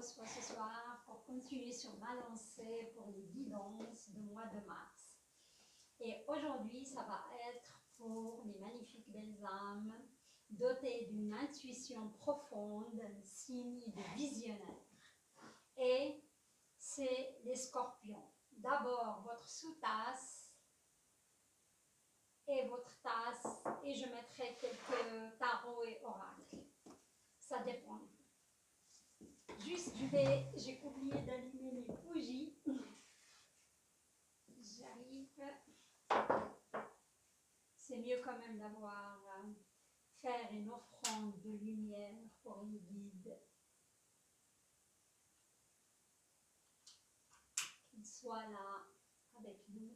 reçois ce soir pour continuer sur ma lancée pour les guidances du mois de mars. Et aujourd'hui, ça va être pour les magnifiques belles âmes dotées d'une intuition profonde, signe de visionnaire. Et c'est les scorpions. D'abord, votre sous-tasse et votre tasse, et je mettrai quelques tarots et oracles. Ça dépend. Juste, j'ai oublié d'allumer les bougies. J'arrive. C'est mieux quand même d'avoir faire une offrande de lumière pour les guides. Qu'ils soient là avec nous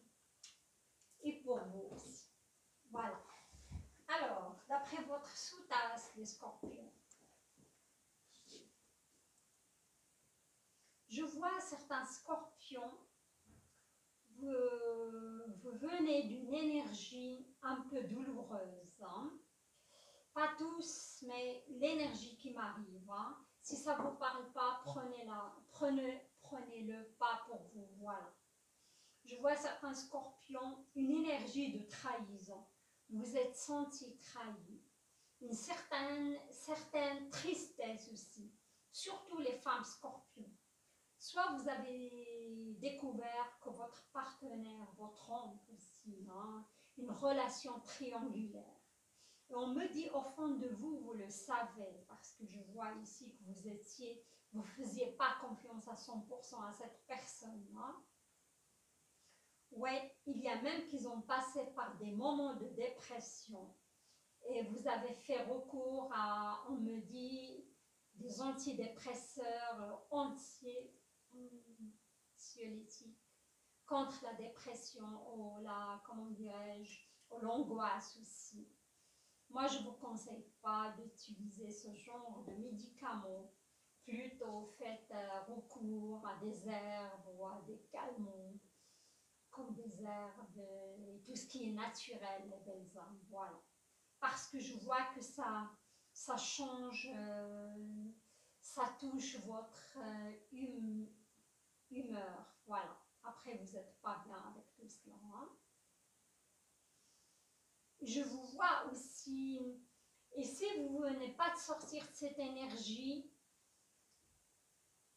et pour vous aussi. Voilà. Alors, d'après votre sous-tasse, les scorpions, je vois certains scorpions, vous venez d'une énergie un peu douloureuse. Hein? Pas tous, mais l'énergie qui m'arrive. Hein? Si ça ne vous parle pas, prenez-le pas pour vous. Voilà. Je vois certains scorpions, une énergie de trahison. Vous êtes sentis trahis. Une certaine tristesse aussi. Surtout les femmes scorpions. Soit vous avez découvert que votre partenaire, votre homme aussi, hein, une relation triangulaire. Et on me dit au fond de vous, vous le savez, parce que je vois ici que vous ne faisiez pas confiance à 100% à cette personne-là. Oui, il y a même qu'ils ont passé par des moments de dépression et vous avez fait recours à, on me dit, des antidépresseurs anxiolytiques contre la dépression ou comment dirais-je, ou l'angoisse aussi. Moi, je ne vous conseille pas d'utiliser ce genre de médicaments. Plutôt faites recours à des herbes ou à des calmants, comme des herbes et tout ce qui est naturel, les belles âmes. Voilà. Parce que je vois que ça change, ça touche votre humeur. Voilà. Après, vous n'êtes pas bien avec tout cela. Hein? Je vous vois aussi, et si vous ne venez pas de sortir de cette énergie,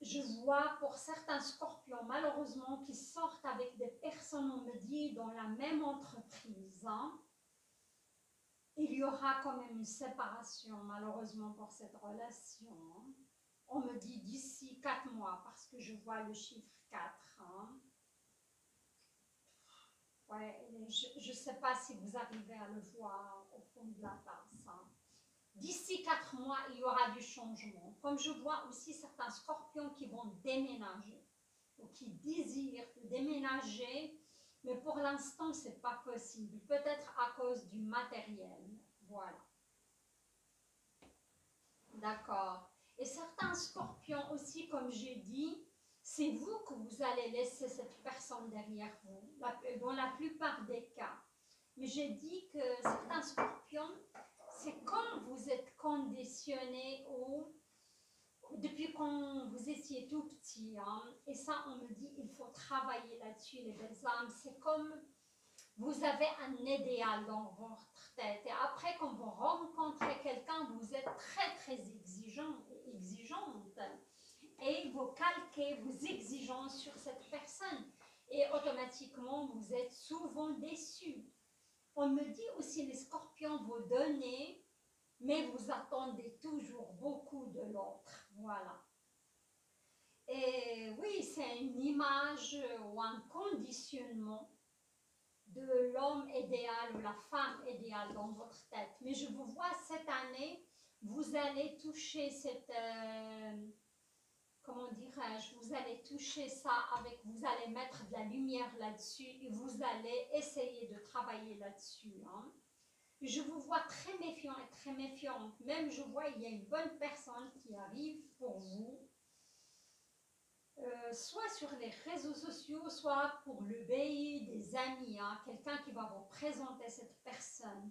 je vois pour certains scorpions, malheureusement, qui sortent avec des personnes, on me dit, dans la même entreprise. Hein? Il y aura quand même une séparation, malheureusement, pour cette relation. Hein? On me dit d'ici 4 mois, parce que je vois le chiffre 4. Hein? Ouais, je ne sais pas si vous arrivez à le voir au fond de la tasse. Hein? D'ici 4 mois, il y aura du changement. Comme je vois aussi certains scorpions qui vont déménager, ou qui désirent déménager, mais pour l'instant, ce n'est pas possible. Peut-être à cause du matériel. Voilà. D'accord. Et certains scorpions aussi, comme j'ai dit, c'est vous que vous allez laisser cette personne derrière vous, dans la plupart des cas. Mais j'ai dit que certains scorpions, c'est comme vous êtes conditionnés depuis quand vous étiez tout petit. Hein, et ça, on me dit, il faut travailler là-dessus, les belles âmes. C'est comme vous avez un idéal dans votre tête. Et après, quand vous rencontrez quelqu'un, vous êtes très, très exigeante. Et vous calquez vos exigences sur cette personne. Et automatiquement, vous êtes souvent déçus. On me dit aussi, les scorpions, vous donnez, mais vous attendez toujours beaucoup de l'autre. Voilà. Et oui, c'est une image ou un conditionnement de l'homme idéal ou la femme idéale dans votre tête. Mais je vous vois cette année, vous allez toucher cette... comment dirais-je, vous allez toucher ça vous allez mettre de la lumière là-dessus et vous allez essayer de travailler là-dessus. Hein. Je vous vois très méfiant et très méfiante. Même je vois il y a une bonne personne qui arrive pour vous, soit sur les réseaux sociaux, soit pour le pays des amis, hein, quelqu'un qui va vous présenter cette personne.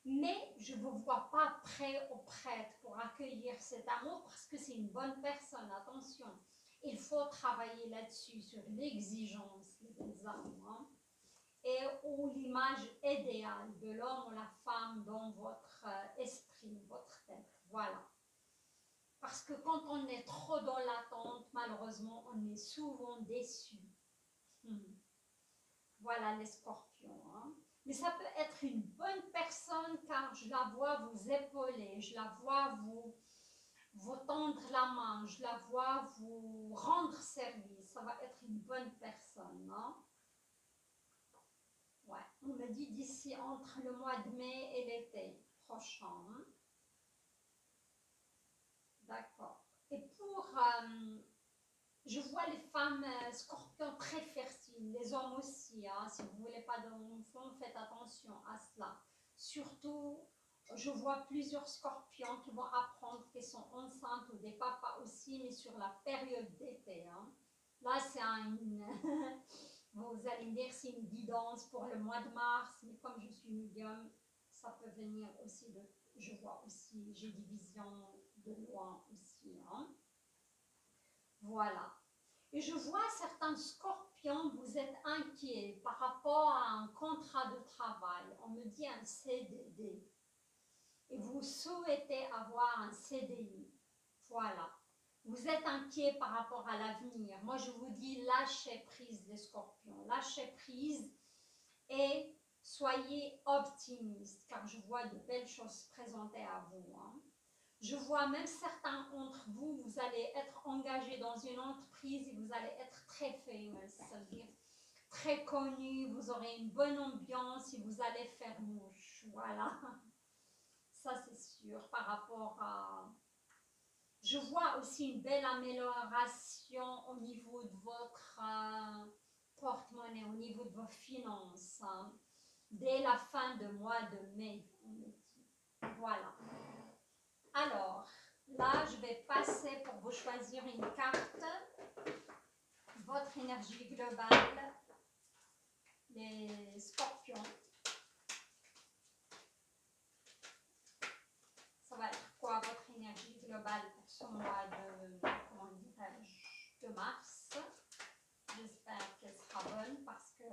Mais je ne vous vois pas prêt ou prête pour accueillir cet amour parce que c'est une bonne personne, attention. Il faut travailler là-dessus, sur l'exigence des âmes, hein, et ou l'image idéale de l'homme ou la femme dans votre esprit, votre tête. Voilà. Parce que quand on est trop dans l'attente, malheureusement, on est souvent déçu. Voilà les scorpions. Hein. Mais ça peut être une bonne personne car je la vois vous épauler, je la vois vous tendre la main, je la vois vous rendre service. Ça va être une bonne personne. Hein. Ouais. On me dit d'ici entre le mois de mai et l'été prochain. Hein. D'accord. Et pour... je vois les femmes scorpions très fertiles, les hommes aussi. Hein, si vous ne voulez pas d'enfants, faites attention à cela. Surtout, je vois plusieurs scorpions qui vont apprendre qu'ils sont enceintes ou des papas aussi, mais sur la période d'été. Hein. Là, c'est une... vous allez me dire c'est une guidance pour le mois de mars, mais comme je suis médium, ça peut venir aussi de... Je vois aussi, j'ai des visions de loin aussi. Hein. Voilà. Et je vois certains scorpions, vous êtes inquiets par rapport à un contrat de travail. On me dit un CDD. Et vous souhaitez avoir un CDI. Voilà. Vous êtes inquiet par rapport à l'avenir. Moi, je vous dis, lâchez prise les scorpions. Lâchez prise et soyez optimistes, car je vois de belles choses se présenter à vous. Hein. Je vois même certains d'entre vous, vous allez être engagés dans une entreprise et vous allez être très famous, ça veut dire très connu, vous aurez une bonne ambiance et vous allez faire mouche. Voilà, ça c'est sûr par rapport à... Je vois aussi une belle amélioration au niveau de votre porte-monnaie, au niveau de vos finances, hein, dès la fin du mois de mai, on me dit. Voilà. Alors, là, je vais passer pour vous choisir une carte, votre énergie globale, les scorpions. Ça va être quoi votre énergie globale pour ce mois de, comment dirais-je, de mars? J'espère qu'elle sera bonne parce que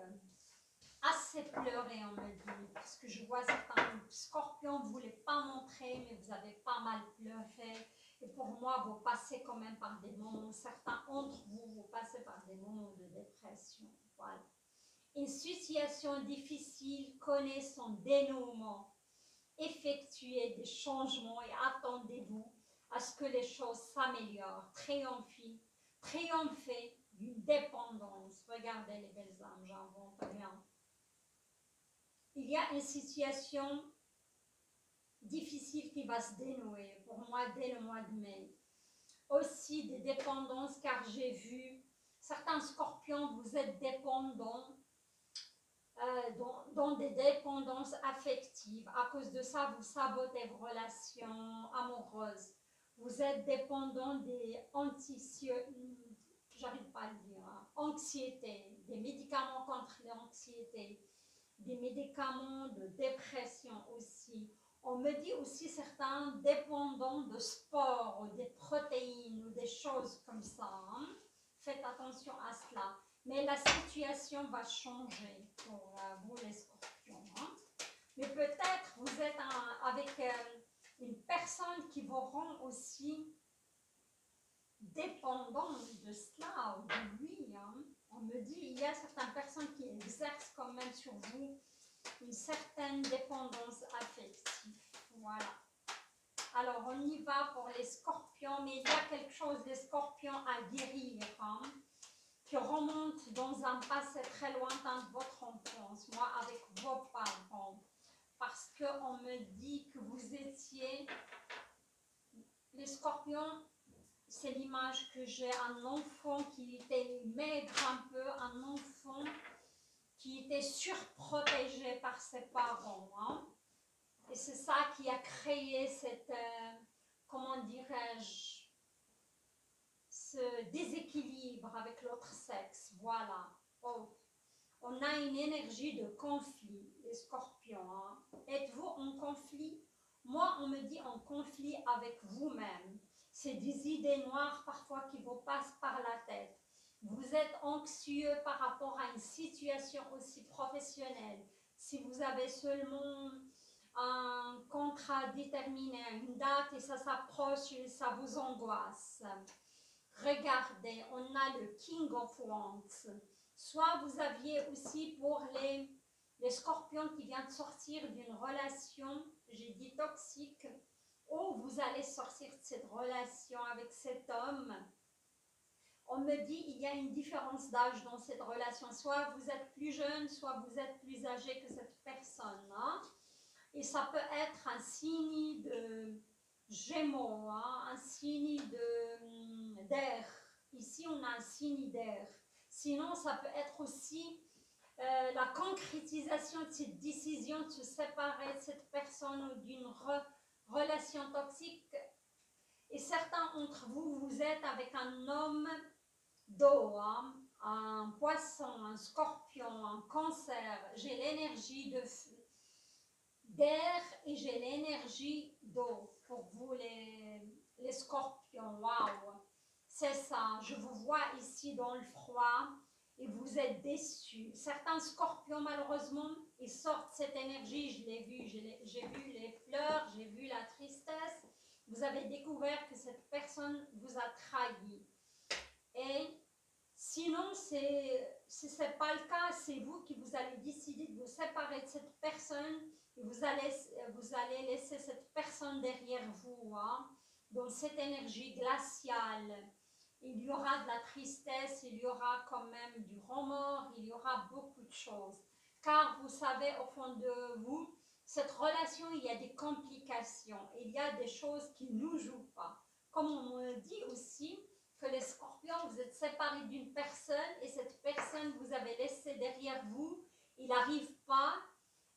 assez pleuré, on me dit, parce que je vois certains scorpions, vous ne voulez pas montrer, mais vous avez pas mal pleuré. Et pour moi, vous passez quand même par des moments, certains d'entre vous, vous passez par des moments de dépression. Voilà. Une situation difficile connaît son dénouement. Effectuez des changements et attendez-vous à ce que les choses s'améliorent. Triomphez d'une dépendance. Regardez les belles âmes, j'invente rien. Il y a une situation difficile qui va se dénouer pour moi dès le mois de mai. Aussi des dépendances car j'ai vu certains scorpions, vous êtes dépendants dans des dépendances affectives. À cause de ça, vous sabotez vos relations amoureuses. Vous êtes dépendant des j'arrive pas à le dire, hein, anxiété, des médicaments contre l'anxiété, des médicaments de dépression aussi. On me dit aussi certains dépendants de sport ou des protéines ou des choses comme ça. Hein. Faites attention à cela. Mais la situation va changer pour vous les scorpions. Hein. Mais peut-être vous êtes avec une personne qui vous rend aussi dépendant de cela ou de lui. Hein. On me dit il y a certaines personnes qui exercent quand même sur vous une certaine dépendance affective. Voilà. Alors, on y va pour les scorpions, mais il y a quelque chose des scorpions à guérir, hein, qui remonte dans un passé très lointain de votre enfance, moi, avec vos parents. Parce qu'on me dit que vous étiez, les scorpions, c'est l'image que j'ai, un enfant qui était maigre un peu, un enfant qui était surprotégé par ses parents. Hein. Et c'est ça qui a créé cette, comment dirais-je, ce déséquilibre avec l'autre sexe. Voilà. Oh. on a une énergie de conflit, les scorpions. Hein. Êtes-vous en conflit? Moi, on me dit en conflit avec vous-même. C'est des idées noires parfois qui vous passent par la tête. Vous êtes anxieux par rapport à une situation aussi professionnelle. Si vous avez seulement un contrat déterminé, une date et ça s'approche et ça vous angoisse. Regardez, on a le King of Wands. Soit vous aviez aussi pour les scorpions qui viennent de sortir d'une relation, j'ai dit toxique, ou vous allez sortir de cette relation avec cet homme. On me dit il y a une différence d'âge dans cette relation. Soit vous êtes plus jeune, soit vous êtes plus âgé que cette personne. Hein? Et ça peut être un signe de Gémeaux, hein? Un signe d'air. Ici, on a un signe d'air. Sinon, ça peut être aussi la concrétisation de cette décision de se séparer de cette personne ou d'une relation toxique. Et certains d'entre vous, vous êtes avec un homme d'eau, hein, un poisson, un scorpion, un cancer. J'ai l'énergie d'air et j'ai l'énergie d'eau pour vous les scorpions. Waouh, c'est ça, je vous vois ici dans le froid et vous êtes déçus. Certains scorpions, malheureusement, ils sortent cette énergie, je l'ai vu, j'ai vu les pleurs, j'ai vu la tristesse. Vous avez découvert que cette personne vous a trahi. Et sinon, si ce n'est pas le cas, c'est vous qui vous allez décider de vous séparer de cette personne et vous allez laisser cette personne derrière vous, hein, dans cette énergie glaciale. Il y aura de la tristesse, il y aura quand même du remords, il y aura beaucoup de choses. Car vous savez, au fond de vous, cette relation, il y a des complications, il y a des choses qui ne nous jouent pas. Comme on me dit aussi, que les scorpions, vous êtes séparés d'une personne et cette personne vous avez laissé derrière vous, il n'arrive pas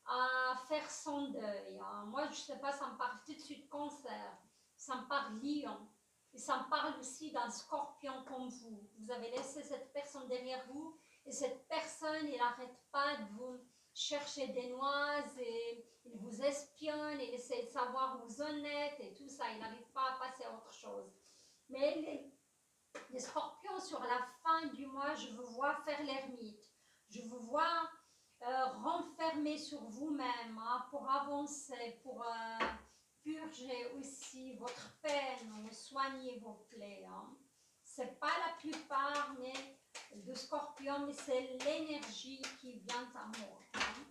à faire son deuil. Hein. Moi, je ne sais pas, ça me parle tout de suite cancer, ça me parle lion, et ça me parle aussi d'un scorpion comme vous. Vous avez laissé cette personne derrière vous et cette personne, il n'arrête pas de vous chercher des noises et il vous espionne, il essaie de savoir où vous en êtes et tout ça, il n'arrive pas à passer à autre chose. Mais les scorpions, sur la fin du mois, je vous vois faire l'ermite. Je vous vois renfermer sur vous-même, hein, pour avancer, pour purger aussi votre peine, soigner vos plaies. Hein. Ce n'est pas la plupart de scorpions, mais c'est l'énergie qui vient à moi. Hein.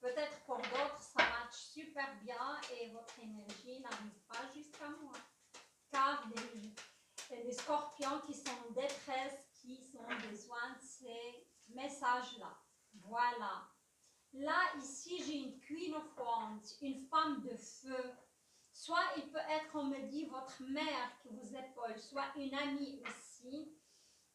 Peut-être pour d'autres, ça match super bien et votre énergie n'arrive pas jusqu'à moi. Car les scorpions qui sont en détresse, qui ont besoin de ces messages-là. Voilà. Là, ici, j'ai une Queen of Wands, une femme de feu. Soit il peut être, on me dit, votre mère qui vous épaule, soit une amie aussi.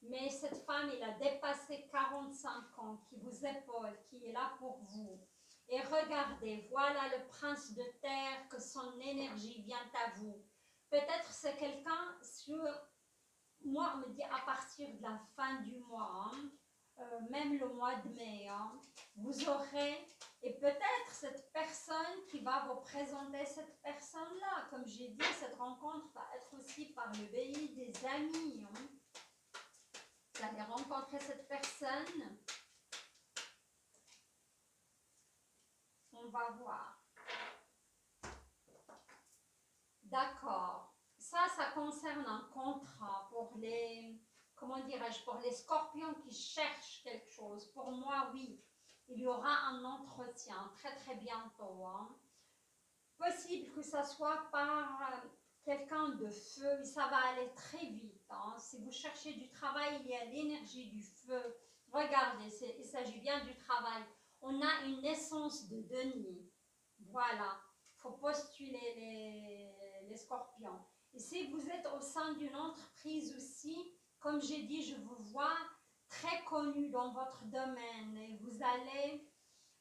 Mais cette femme, elle a dépassé 45 ans, qui vous épaule, qui est là pour vous. Et regardez, voilà le prince de terre, que son énergie vient à vous. Peut-être c'est quelqu'un sur, moi on me dit à partir de la fin du mois, hein, même le mois de mai, hein, vous aurez, et peut-être cette personne qui va vous présenter cette personne-là, comme j'ai dit, cette rencontre va être aussi par le biais des amis. Hein. Vous allez rencontrer cette personne, on va voir. D'accord. Ça concerne un contrat pour les, comment dirais-je, pour les scorpions qui cherchent quelque chose. Pour moi, oui, il y aura un entretien très très bientôt. Hein. Possible que ça soit par quelqu'un de feu, et ça va aller très vite. Hein. Si vous cherchez du travail, il y a l'énergie du feu. Regardez, il s'agit bien du travail. On a une essence de Denis. Voilà. Il faut postuler les scorpions. Et si vous êtes au sein d'une entreprise aussi, comme j'ai dit, je vous vois très connu dans votre domaine et vous allez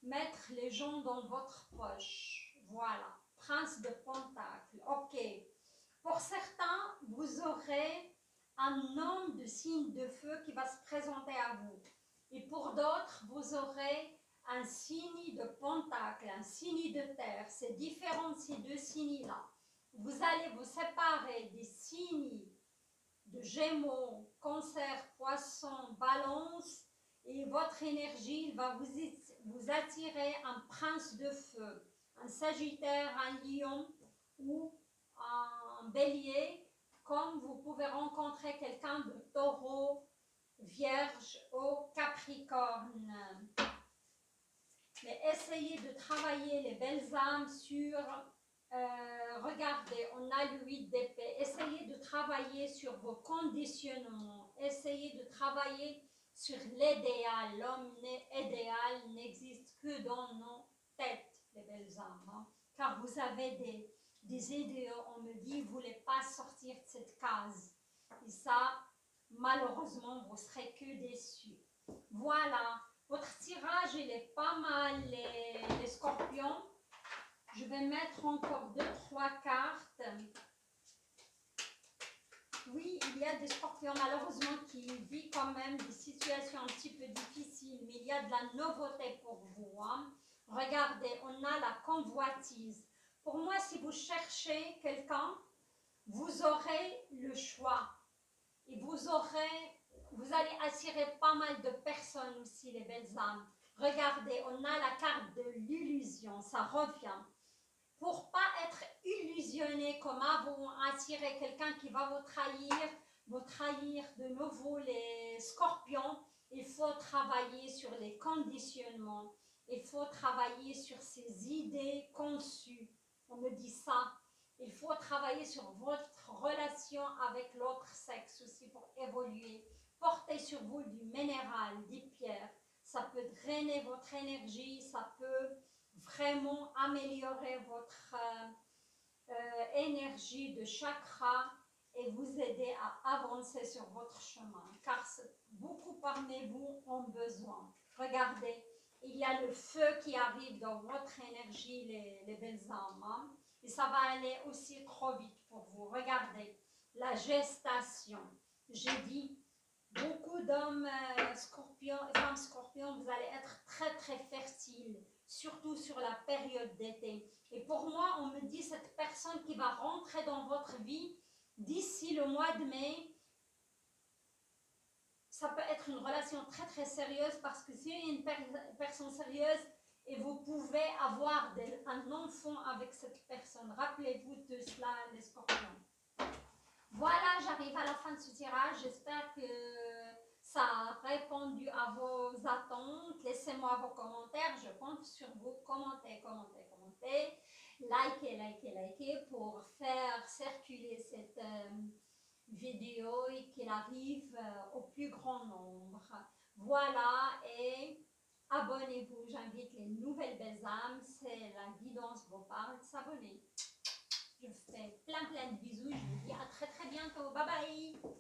mettre les gens dans votre poche. Voilà. Prince de Pentacle. Ok. Pour certains, vous aurez un homme de signe de feu qui va se présenter à vous. Et pour d'autres, vous aurez un signe de pentacle, un signe de terre. C'est différent de ces deux signes-là. Vous allez vous séparer des signes de Gémeaux, Cancer, Poisson, Balance, et votre énergie va vous attirer un prince de feu, un Sagittaire, un Lion ou un Bélier, comme vous pouvez rencontrer quelqu'un de Taureau, Vierge ou Capricorne. Mais essayez de travailler les belles âmes sur, regardez, on a le 8 d'épée, essayez de travailler sur vos conditionnements, essayez de travailler sur l'idéal. L'homme idéal n'existe que dans nos têtes, les belles âmes, hein, car vous avez des idéaux, on me dit, vous ne voulez pas sortir de cette case. Et ça, malheureusement, vous serez que déçus. Voilà. Votre tirage, il est pas mal, les scorpions. Je vais mettre encore 2-3 cartes. Oui, il y a des scorpions, malheureusement, qui vivent quand même des situations un petit peu difficiles, mais il y a de la nouveauté pour vous. Hein. Regardez, on a la convoitise. Pour moi, si vous cherchez quelqu'un, vous aurez le choix. Et vous allez attirer pas mal de personnes aussi, les belles âmes. Regardez, on a la carte de l'illusion, ça revient. Pour pas être illusionné comme avant, attirer quelqu'un qui va vous trahir de nouveau les scorpions, il faut travailler sur les conditionnements, il faut travailler sur ces idées conçues. On me dit ça. Il faut travailler sur votre relation avec l'autre sexe aussi pour évoluer. Portez sur vous du minéral, des pierres. Ça peut drainer votre énergie, ça peut vraiment améliorer votre énergie de chakra et vous aider à avancer sur votre chemin. Car beaucoup parmi vous ont besoin. Regardez, il y a le feu qui arrive dans votre énergie, les belles âmes. Hein? Et ça va aller aussi trop vite pour vous. Regardez, la gestation. J'ai dit, beaucoup d'hommes scorpions, femmes scorpions, vous allez être très très fertiles, surtout sur la période d'été. Et pour moi, on me dit cette personne qui va rentrer dans votre vie d'ici le mois de mai, ça peut être une relation très très sérieuse parce que si une personne sérieuse et vous pouvez avoir un enfant avec cette personne. Rappelez-vous de cela, les scorpions. Voilà, j'arrive à la fin de ce tirage. J'espère que ça a répondu à vos attentes. Laissez-moi vos commentaires. Je compte sur vous. Commentez. Likez pour faire circuler cette vidéo et qu'elle arrive au plus grand nombre. Voilà, et abonnez-vous. J'invite les nouvelles belles âmes. C'est la guidance vous parle de s'abonner. Je vous fais plein de bisous. Je vous dis à très très bientôt. Bye bye.